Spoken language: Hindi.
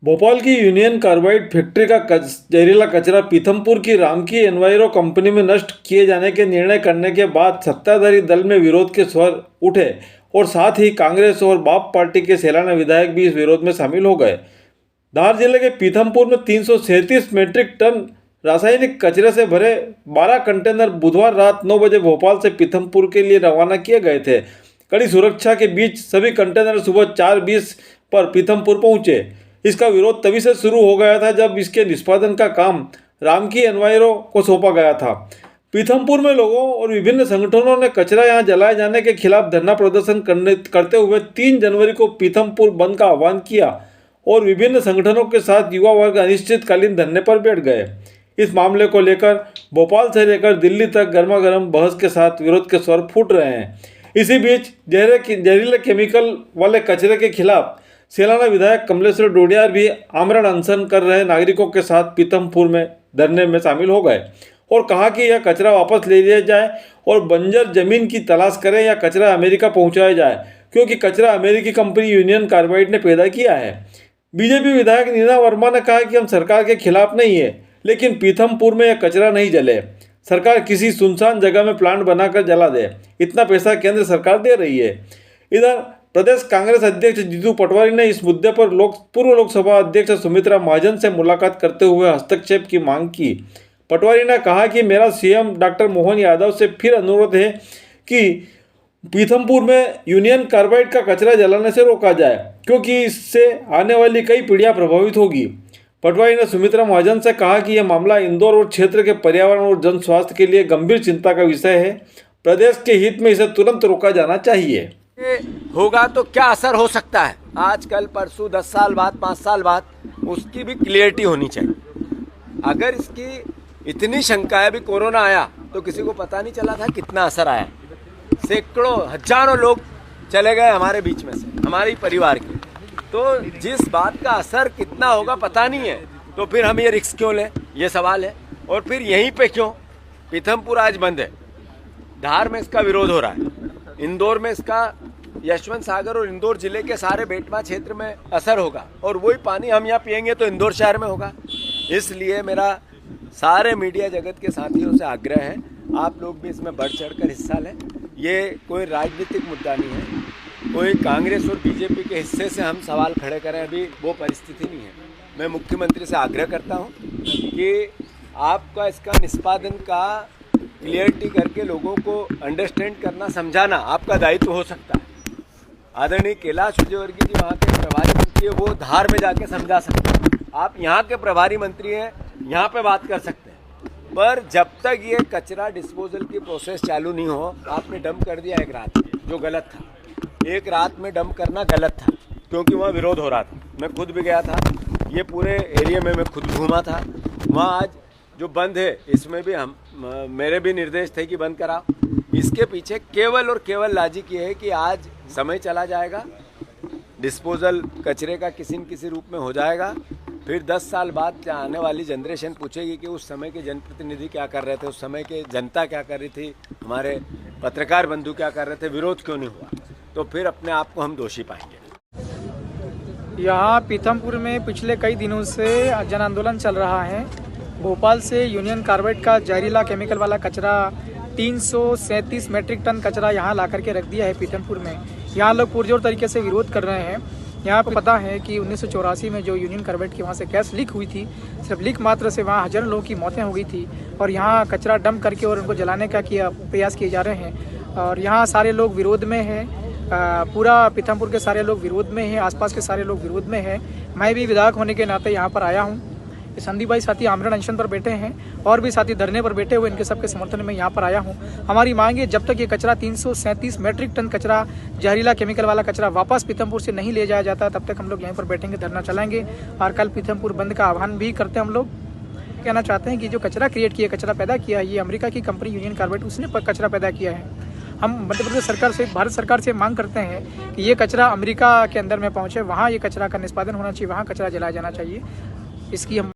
भोपाल की यूनियन कार्बाइड फैक्ट्री का जहरीला कचरा पीथमपुर की रामकी एनवायरो कंपनी में नष्ट किए जाने के निर्णय करने के बाद सत्ताधारी दल में विरोध के स्वर उठे और साथ ही कांग्रेस और बाप पार्टी के सेलाना विधायक भी इस विरोध में शामिल हो गए। धार जिले के पीथमपुर में 337 मीट्रिक टन रासायनिक कचरे से भरे 12 कंटेनर बुधवार रात 9 बजे भोपाल से पीथमपुर के लिए रवाना किए गए थे। कड़ी सुरक्षा के बीच सभी कंटेनर सुबह 4:20 पर पीथमपुर पहुंचे। इसका विरोध तभी से शुरू हो गया था जब इसके निष्पादन का काम रामकी एनवायरो को सौंपा गया था। पीथमपुर में लोगों और विभिन्न संगठनों ने कचरा यहां जलाए जाने के खिलाफ धरना प्रदर्शन करते हुए 3 जनवरी को पीथमपुर बंद का आह्वान किया और विभिन्न संगठनों के साथ युवा वर्ग अनिश्चितकालीन धरने पर बैठ गए। इस मामले को लेकर भोपाल से लेकर दिल्ली तक गर्मा गर्म बहस के साथ विरोध के स्वर फूट रहे हैं। इसी बीच जहरीले केमिकल वाले कचरे के खिलाफ सेलाना विधायक कमलेश्वर डोडियार भी आमरण अनशन कर रहे नागरिकों के साथ पीथमपुर में धरने में शामिल हो गए और कहा कि यह कचरा वापस ले लिया जाए और बंजर जमीन की तलाश करें या कचरा अमेरिका पहुंचाया जाए, क्योंकि कचरा अमेरिकी कंपनी यूनियन कार्बाइड ने पैदा किया है। बीजेपी विधायक नीना वर्मा ने कहा कि हम सरकार के खिलाफ नहीं है, लेकिन पीथमपुर में यह कचरा नहीं जले। सरकार किसी सुनसान जगह में प्लांट बनाकर जला दे, इतना पैसा केंद्र सरकार दे रही है। इधर प्रदेश कांग्रेस अध्यक्ष जीतू पटवारी ने इस मुद्दे पर पूर्व लोकसभा अध्यक्ष सुमित्रा महाजन से मुलाकात करते हुए हस्तक्षेप की मांग की। पटवारी ने कहा कि मेरा सीएम डॉक्टर मोहन यादव से फिर अनुरोध है कि पीथमपुर में यूनियन कार्बाइड का कचरा जलाने से रोका जाए, क्योंकि इससे आने वाली कई पीढ़ियां प्रभावित होगी। पटवारी ने सुमित्रा महाजन से कहा कि यह मामला इंदौर और क्षेत्र के पर्यावरण और जन स्वास्थ्य के लिए गंभीर चिंता का विषय है। प्रदेश के हित में इसे तुरंत रोका जाना चाहिए। होगा तो क्या असर हो सकता है, आज कल परसों 10 साल बाद 5 साल बाद उसकी भी क्लियरिटी होनी चाहिए। अगर इसकी इतनी शंका है, अभी कोरोना आया तो किसी को पता नहीं चला था कितना असर आया। सैकड़ों हजारों लोग चले गए हमारे बीच में से, हमारे परिवार के। तो जिस बात का असर कितना होगा पता नहीं है, तो फिर हम ये रिस्क क्यों लें, ये सवाल है। और फिर यहीं पे क्यों पीथमपुर आज बंद है, धार में इसका विरोध हो रहा है, इंदौर में इसका यशवंत सागर और इंदौर जिले के सारे बेटवा क्षेत्र में असर होगा, और वही पानी हम यहाँ पियेंगे तो इंदौर शहर में होगा। इसलिए मेरा सारे मीडिया जगत के साथियों से आग्रह है, आप लोग भी इसमें बढ़ चढ़कर हिस्सा लें। ये कोई राजनीतिक मुद्दा नहीं है, कोई कांग्रेस और बीजेपी के हिस्से से हम सवाल खड़े करें, अभी वो परिस्थिति नहीं है। मैं मुख्यमंत्री से आग्रह करता हूँ कि आपका इसका निष्पादन का क्लियरिटी करके लोगों को अंडरस्टैंड करना, समझाना आपका दायित्व हो सकता है। आदरणीय कैलाश विजयवर्गीय जी वहाँ के प्रभारी मंत्री है, वो धार में जाके समझा सकते हैं। आप यहाँ के प्रभारी मंत्री हैं, यहाँ पे बात कर सकते हैं। पर जब तक ये कचरा डिस्पोजल की प्रोसेस चालू नहीं हो, आपने डंप कर दिया एक रात में, जो गलत था। एक रात में डंप करना गलत था, क्योंकि वहाँ विरोध हो रहा था। मैं खुद भी गया था, ये पूरे एरिया में मैं खुद घूमा था। वहाँ आज जो बंद है, इसमें भी मेरे भी निर्देश थे कि बंद कराओ। इसके पीछे केवल और केवल लॉजिक ये है कि आज समय चला जाएगा, डिस्पोजल कचरे का किसी न किसी रूप में हो जाएगा। फिर 10 साल बाद आने वाली जनरेशन पूछेगी कि उस समय के जनप्रतिनिधि क्या कर रहे थे, उस समय के जनता क्या कर रही थी, हमारे पत्रकार बंधु क्या कर रहे थे, विरोध क्यों नहीं हुआ, तो फिर अपने आप को हम दोषी पाएंगे। यहाँ पीथमपुर में पिछले कई दिनों से जन आंदोलन चल रहा है। भोपाल से यूनियन कार्बाइड का जहरीला केमिकल वाला कचरा 337 मीट्रिक टन कचरा यहाँ ला करके रख दिया है पीथमपुर में। यहाँ लोग पुरजोर तरीके से विरोध कर रहे हैं। यहाँ पर पता है कि 1984 में जो यूनियन कार्बाइड की वहाँ से गैस लीक हुई थी, सिर्फ लीक मात्र से वहाँ हजारों लोगों की मौतें हो गई थी, और यहाँ कचरा डंप करके और उनको जलाने का प्रयास किए जा रहे हैं। और यहाँ सारे लोग विरोध में हैं, पूरा पीथमपुर के सारे लोग विरोध में हैं, आसपास के सारे लोग विरोध में हैं। मैं भी विधायक होने के नाते यहाँ पर आया हूँ। संदीप भाई साथी आमरण अनशन पर बैठे हैं और भी साथी धरने पर बैठे हुए, इनके सबके समर्थन में यहाँ पर आया हूँ। हमारी मांग है, जब तक ये कचरा 337 मीट्रिक टन कचरा, जहरीला केमिकल वाला कचरा वापस पीथमपुर से नहीं ले जाया जाता, तब तक हम लोग यहीं पर बैठेंगे, धरना चलाएंगे। और कल पीथमपुर बंद का आह्वान भी करते हैं। हम लोग कहना चाहते हैं कि जो कचरा क्रिएट किया, कचरा पैदा किया, ये अमेरिका की कंपनी यूनियन कार्बाइड, उसने कचरा पैदा किया है। हम मध्य प्रदेश सरकार से, भारत सरकार से मांग करते हैं कि ये कचरा अमेरिका के अंदर में पहुँचे, वहाँ ये कचरा का निष्पादन होना चाहिए, वहाँ कचरा जलाया जाना चाहिए। इसकी हम